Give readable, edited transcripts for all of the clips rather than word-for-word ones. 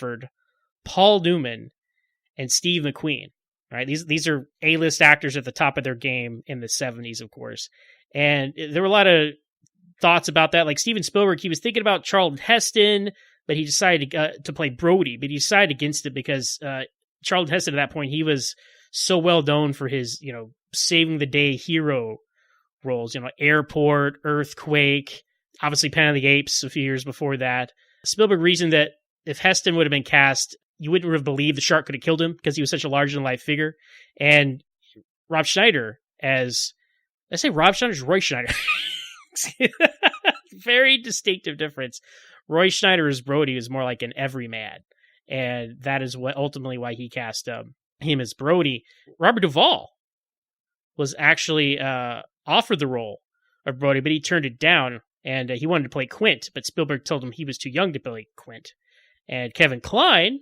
Clifford, Paul Newman, and Steve McQueen. Right? These are A-list actors at the top of their game in the 70s, of course. And there were a lot of thoughts about that. Like Steven Spielberg, he was thinking about Charlton Heston, but he decided to play Brody, but he decided against it because Charlton Heston at that point, he was so well known for his, saving the day hero roles, Airport, Earthquake, obviously Planet of the Apes a few years before that. Spielberg reasoned that if Heston would have been cast, you wouldn't have believed the shark could have killed him because he was such a larger-than-life figure. And Rob Schneider as... I say Rob Schneider or Roy Schneider? Very distinctive difference. Roy Schneider as Brody is more like an everyman. And that is what ultimately why he cast him as Brody. Robert Duvall was actually offered the role of Brody, but he turned it down. And he wanted to play Quint, but Spielberg told him he was too young to play Quint. And Kevin Kline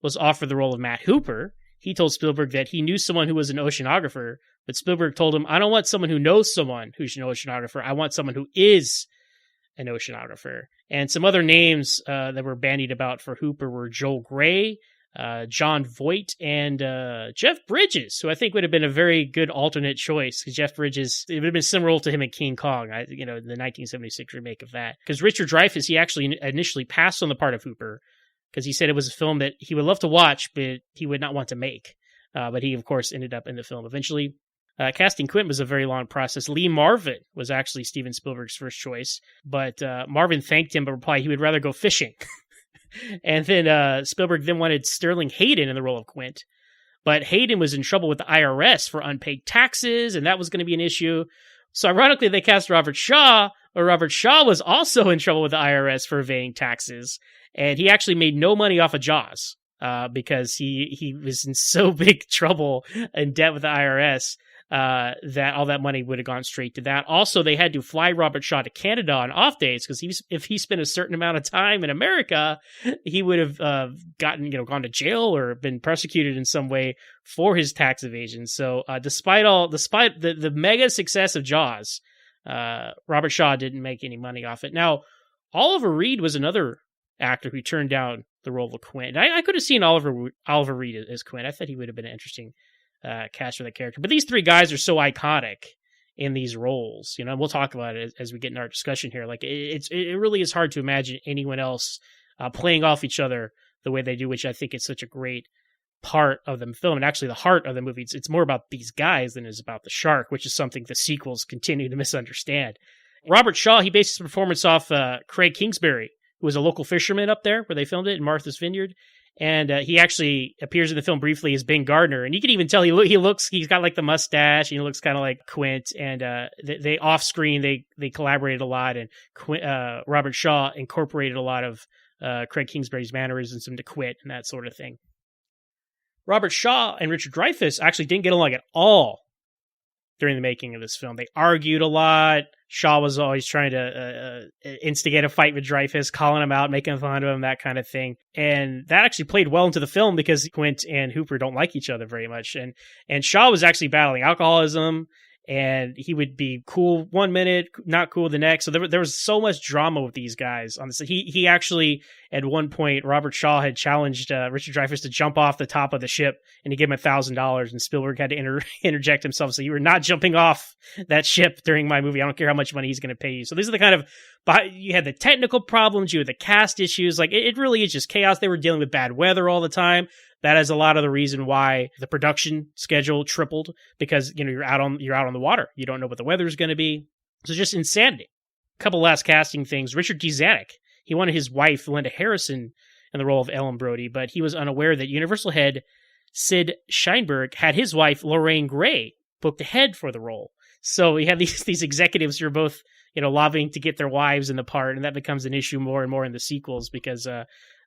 was offered the role of Matt Hooper. He told Spielberg that he knew someone who was an oceanographer, but Spielberg told him, I don't want someone who knows someone who's an oceanographer. I want someone who is an oceanographer. And some other names that were bandied about for Hooper were Joel Grey, John Voight, and Jeff Bridges, who I think would have been a very good alternate choice, because Jeff Bridges, it would have been similar to him in King Kong, the 1976 remake of that. Because Richard Dreyfuss, he actually initially passed on the part of Hooper, because he said it was a film that he would love to watch, but he would not want to make. But he, of course, ended up in the film eventually. Casting Quint was a very long process. Lee Marvin was actually Steven Spielberg's first choice, but Marvin thanked him, but replied he would rather go fishing. And then Spielberg then wanted Sterling Hayden in the role of Quint, but Hayden was in trouble with the IRS for unpaid taxes, and that was going to be an issue. So ironically, they cast Robert Shaw, but Robert Shaw was also in trouble with the IRS for evading taxes, and he actually made no money off of Jaws because he was in so big trouble and debt with the IRS that all that money would have gone straight to that. Also, they had to fly Robert Shaw to Canada on off days because if he spent a certain amount of time in America, he would have gone to jail or been prosecuted in some way for his tax evasion. So, despite the mega success of Jaws, Robert Shaw didn't make any money off it. Now, Oliver Reed was another actor who turned down the role of Quint. I could have seen Oliver Reed as Quint. I thought he would have been an interesting cast for that character. But these three guys are so iconic in these roles. We'll talk about it as we get in our discussion here. Like it really is hard to imagine anyone else playing off each other the way they do, which I think is such a great part of the film. And actually the heart of the movie, it's more about these guys than it is about the shark, which is something the sequels continue to misunderstand. Robert Shaw, he based his performance off Craig Kingsbury, who was a local fisherman up there where they filmed it in Martha's Vineyard. And he actually appears in the film briefly as Ben Gardner. And you can even tell he's got like the mustache, and he looks kind of like Quint. And they off screen, they collaborated a lot. And Robert Shaw incorporated a lot of Craig Kingsbury's mannerisms into Quint and that sort of thing. Robert Shaw and Richard Dreyfuss actually didn't get along at all during the making of this film. They argued a lot. Shaw was always trying to instigate a fight with Dreyfuss, calling him out, making fun of him, that kind of thing. And that actually played well into the film because Quint and Hooper don't like each other very much. And Shaw was actually battling alcoholism, and he would be cool one minute, not cool the next. So there was so much drama with these guys on this. He actually, at one point, Robert Shaw had challenged Richard Dreyfuss to jump off the top of the ship, and he gave him $1,000, and Spielberg had to interject himself. So you were not jumping off that ship during my movie. I don't care how much money he's going to pay you. So these are the kind of, you had the technical problems, you had the cast issues. Like it really is just chaos. They were dealing with bad weather all the time. That is a lot of the reason why the production schedule tripled, because you're out on the water. You don't know what the weather is going to be. So just insanity. A couple last casting things. Richard D. Zanuck, he wanted his wife Linda Harrison in the role of Ellen Brody, but he was unaware that Universal head Sid Sheinberg had his wife Lorraine Gray booked ahead for the role. So we have these executives who are both lobbying to get their wives in the part, and that becomes an issue more and more in the sequels because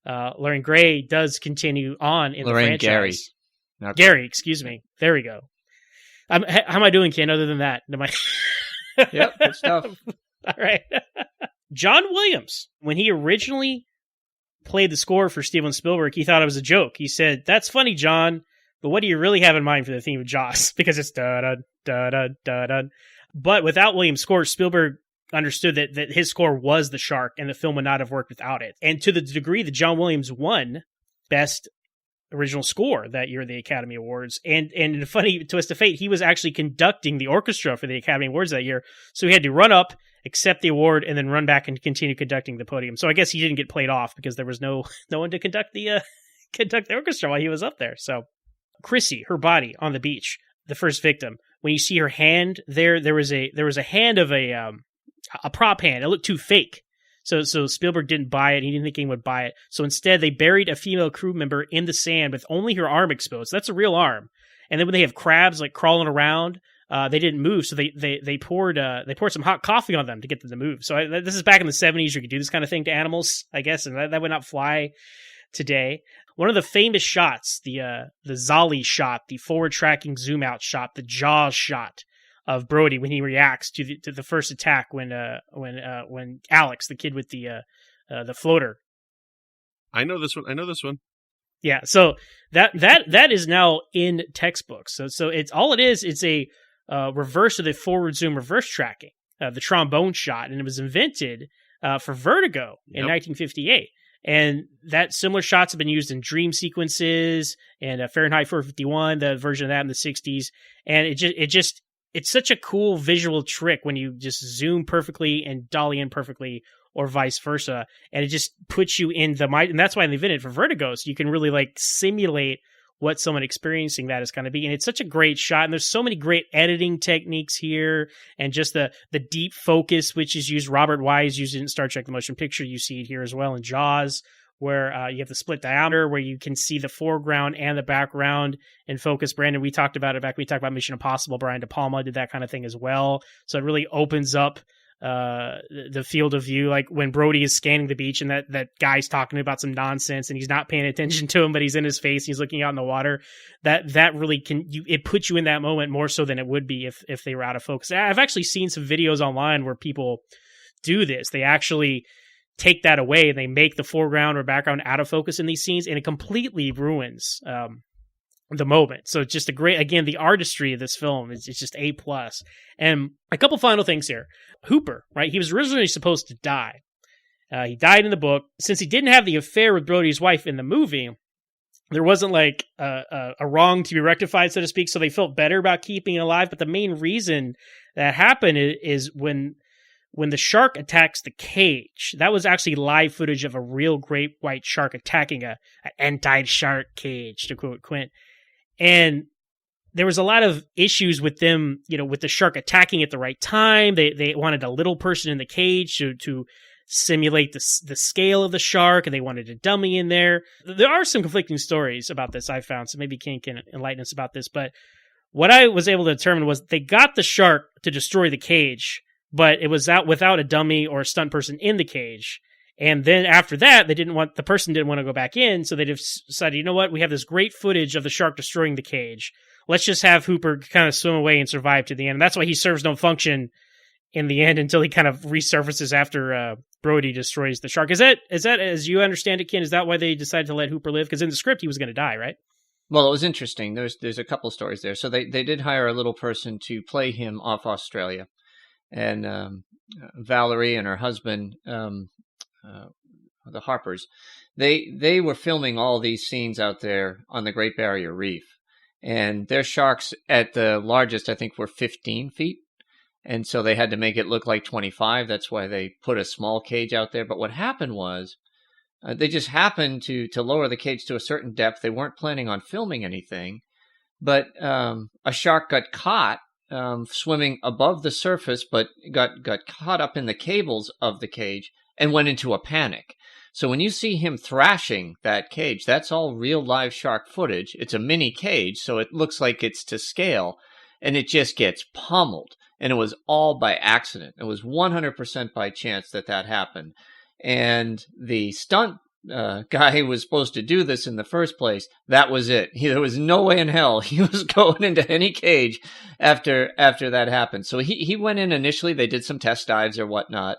Lorraine Gray does continue on in Lorraine the franchise. Gary, excuse me. There we go. How am I doing, Ken, other than that? Yep, good stuff. All right. John Williams, when he originally played the score for Steven Spielberg, he thought it was a joke. He said, "That's funny, John, but what do you really have in mind for the theme of Jaws?" Because it's da-da-da-da-da-da. But without Williams' score, Spielberg understood that his score was the shark, and the film would not have worked without it. And to the degree that John Williams won Best Original Score that year at the Academy Awards. And in a funny twist of fate, he was actually conducting the orchestra for the Academy Awards that year. So he had to run up, accept the award, and then run back and continue conducting the podium. So I guess he didn't get played off because there was no one to conduct the orchestra while he was up there. So Chrissy, her body on the beach, the first victim. When you see her hand there was a hand of a prop hand. It looked too fake. So Spielberg didn't buy it. He didn't think anyone would buy it. So instead, they buried a female crew member in the sand with only her arm exposed. That's a real arm. And then when they have crabs like crawling around, they didn't move. So they poured some hot coffee on them to get them to move. So this is back in the 70s. You could do this kind of thing to animals, I guess, and that would not fly today. One of the famous shots, the Zolly shot, the forward tracking zoom out shot, the Jaws shot of Brody when he reacts to the first attack when Alex, the kid with the floater. I know this one. Yeah, so that is now in textbooks. So it's all it is. It's a reverse of the forward zoom reverse tracking, the trombone shot, and it was invented for Vertigo in 1958. And that similar shots have been used in dream sequences and Fahrenheit 451, the version of that in the 60s. And it's such a cool visual trick when you just zoom perfectly and dolly in perfectly, or vice versa. And it just puts you in the mind. And that's why they invented it for Vertigo. So you can really like simulate what someone experiencing that is going to be. And it's such a great shot. And there's so many great editing techniques here. And just the deep focus, which is used. Robert Wise used it in Star Trek The Motion Picture. You see it here as well in Jaws, where you have the split diameter, where you can see the foreground and the background in focus. Brandon, we talked about it back when we talked about Mission Impossible. Brian De Palma did that kind of thing as well. So it really opens up the field of view, like when Brody is scanning the beach and that guy's talking about some nonsense and he's not paying attention to him, but he's in his face, he's looking out in the water. That really it puts you in that moment more so than it would be if they were out of focus. I've actually seen some videos online where people do this. They actually take that away and they make the foreground or background out of focus in these scenes, and it completely ruins the moment. So it's just the artistry of this film is just A+. And a couple final things here. Hooper, right? He was originally supposed to die. He died in the book. Since he didn't have the affair with Brody's wife in the movie, there wasn't like a wrong to be rectified, so to speak. So they felt better about keeping it alive. But the main reason that happened is when the shark attacks the cage. That was actually live footage of a real great white shark attacking an anti-shark cage, to quote Quint. And there was a lot of issues with them, with the shark attacking at the right time. They wanted a little person in the cage to simulate the scale of the shark, and they wanted a dummy in there. There are some conflicting stories about this I found, so maybe Ken can enlighten us about this. But what I was able to determine was they got the shark to destroy the cage, but it was out without a dummy or a stunt person in the cage. And then after that, the person didn't want to go back in, so they decided, you know what, we have this great footage of the shark destroying the cage. Let's just have Hooper kind of swim away and survive to the end. And that's why he serves no function in the end until he kind of resurfaces after Brody destroys the shark. Is that, as you understand it, Ken, is that why they decided to let Hooper live? Because in the script, he was going to die, right? Well, it was interesting. There's a couple stories there. So they did hire a little person to play him off Australia. And Valerie and her husband, the Harpers, they were filming all these scenes out there on the Great Barrier Reef. And their sharks at the largest, I think, were 15 feet. And so they had to make it look like 25. That's why they put a small cage out there. But what happened was they just happened to lower the cage to a certain depth. They weren't planning on filming anything. But a shark got caught swimming above the surface, but got caught up in the cables of the cage and went into a panic. So when you see him thrashing that cage, that's all real live shark footage. It's a mini cage, so it looks like it's to scale, and it just gets pummeled. And it was all by accident. It was 100% by chance that happened. And the stunt guy who was supposed to do this in the first place, that was it. There was no way in hell he was going into any cage after that happened. So he went in initially. They did some test dives or whatnot.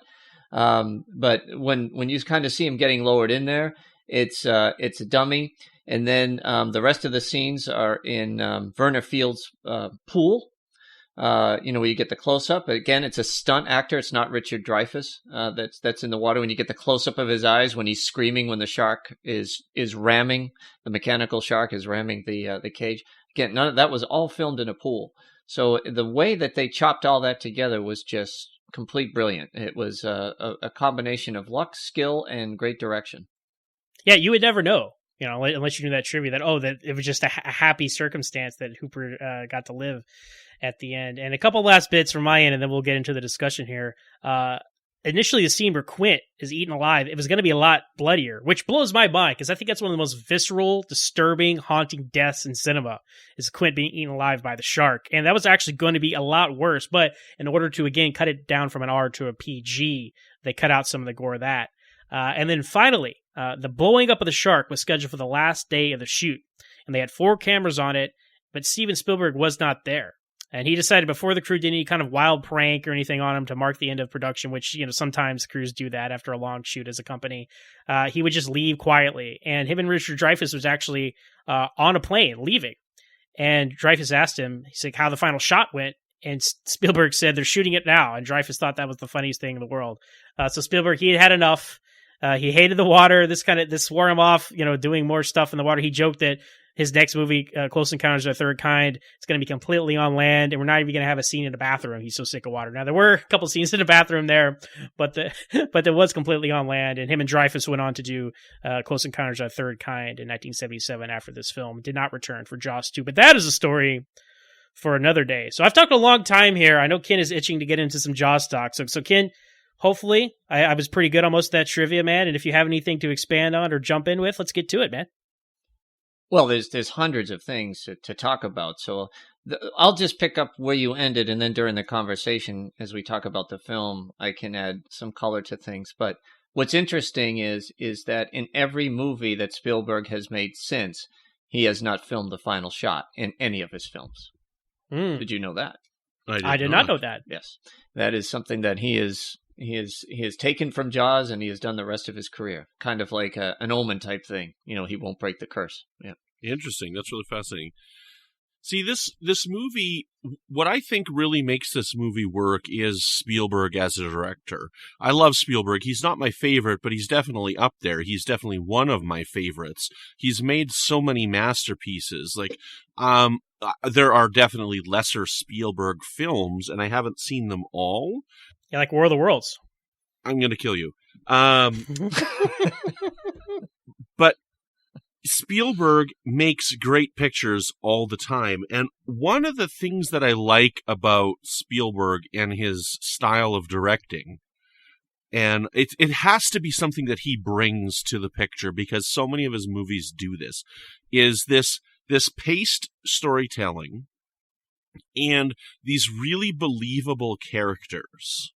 But when you kind of see him getting lowered in there, it's a dummy. And then the rest of the scenes are in Werner Field's pool. where you get the close up. Again, it's a stunt actor. It's not Richard Dreyfuss that's in the water. When you get the close up of his eyes when he's screaming when the shark is ramming, the mechanical shark is ramming the cage. Again, none of that was all filmed in a pool. So the way that they chopped all that together was just complete brilliant. It was a combination of luck, skill, and great direction. Yeah, you would never know, unless you knew that trivia that it was just a happy circumstance that Hooper got to live at the end. And a couple last bits from my end, and then we'll get into the discussion here. Initially, the scene where Quint is eaten alive, it was going to be a lot bloodier, which blows my mind because I think that's one of the most visceral, disturbing, haunting deaths in cinema is Quint being eaten alive by the shark. And that was actually going to be a lot worse. But in order to, again, cut it down from an R to a PG, they cut out some of the gore of that. And then finally, the blowing up of the shark was scheduled for the last day of the shoot. And they had 4 cameras on it, but Steven Spielberg was not there. And he decided before the crew did any kind of wild prank or anything on him to mark the end of production, which, sometimes crews do that after a long shoot as a company, he would just leave quietly. And him and Richard Dreyfuss was actually on a plane leaving. And Dreyfuss asked him, he's like, how the final shot went. And Spielberg said, they're shooting it now. And Dreyfuss thought that was the funniest thing in the world. So Spielberg, he had enough. He hated the water. This swore him off, doing more stuff in the water. He joked that his next movie, Close Encounters of the Third Kind, it's going to be completely on land, and we're not even going to have a scene in the bathroom. He's so sick of water. Now, there were a couple scenes in the bathroom there, but there was completely on land, and him and Dreyfuss went on to do Close Encounters of the Third Kind in 1977 after this film. Did not return for Jaws 2, but that is a story for another day. So I've talked a long time here. I know Ken is itching to get into some Jaws talk. So Ken, hopefully, I was pretty good on most of that trivia, man, and if you have anything to expand on or jump in with, let's get to it, man. Well, there's hundreds of things to talk about, so I'll just pick up where you ended, and then during the conversation, as we talk about the film, I can add some color to things. But what's interesting is that in every movie that Spielberg has made since, he has not filmed the final shot in any of his films. Did you know that? I did not know that. Yes, that is something that he has taken from Jaws, and he has done the rest of his career, kind of like an Omen type thing. He won't break the curse. Yeah, interesting. That's really fascinating. See, this movie, what I think really makes this movie work is Spielberg as a director. I love Spielberg. He's not my favorite, but he's definitely up there. He's definitely one of my favorites. He's made so many masterpieces. There are definitely lesser Spielberg films, and I haven't seen them all. Yeah, like War of the Worlds. I'm going to kill you. But Spielberg makes great pictures all the time. And one of the things that I like about Spielberg and his style of directing, and it has to be something that he brings to the picture because so many of his movies do this, is this paced storytelling and these really believable characters.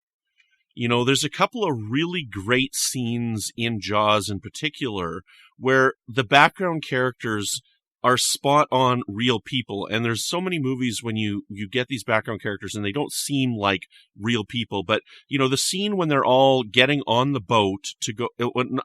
There's a couple of really great scenes in Jaws in particular where the background characters are spot on real people. And there's so many movies when you get these background characters and they don't seem like real people. But, the scene when they're all getting on the boat to go,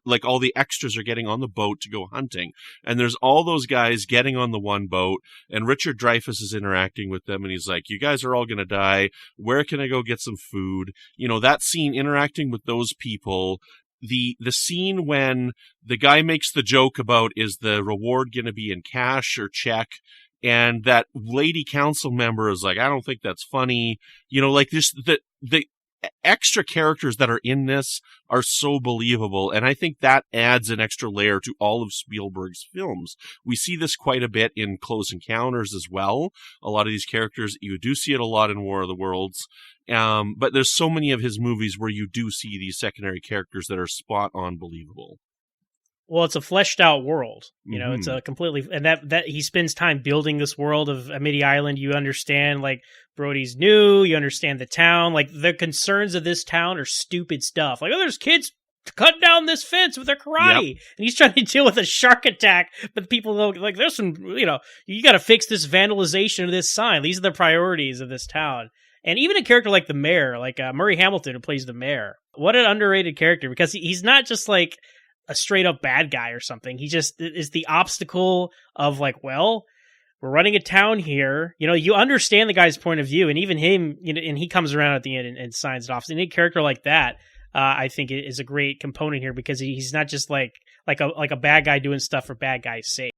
like all the extras are getting on the boat to go hunting. And there's all those guys getting on the one boat and Richard Dreyfuss is interacting with them. And he's like, you guys are all going to die. Where can I go get some food? That scene interacting with those people. The scene when the guy makes the joke about is the reward going to be in cash or check, and that lady council member is like, I don't think that's funny. Just the extra characters that are in this are so believable, and I think that adds an extra layer to all of Spielberg's films. We see this quite a bit in Close Encounters as well. A lot of these characters, you do see it a lot in War of the Worlds. But there's so many of his movies where you do see these secondary characters that are spot on believable. Well, it's a fleshed out world, it's a completely, and that he spends time building this world of Amity Island. You understand, like, Brody's new, you understand the town, like the concerns of this town are stupid stuff. Like, there's kids cutting down this fence with their karate, and he's trying to deal with a shark attack, but people go, like, there's some, you got to fix this vandalization of this sign. These are the priorities of this town. And even a character like the mayor, like Murray Hamilton, who plays the mayor, what an underrated character, because he's not just like a straight up bad guy or something. He just is the obstacle of like, well, we're running a town here. You know, you understand the guy's point of view, and even him, you know, and he comes around at the end and signs it off. So any character like that, I think is a great component here because he's not just like a bad guy doing stuff for bad guy's sake.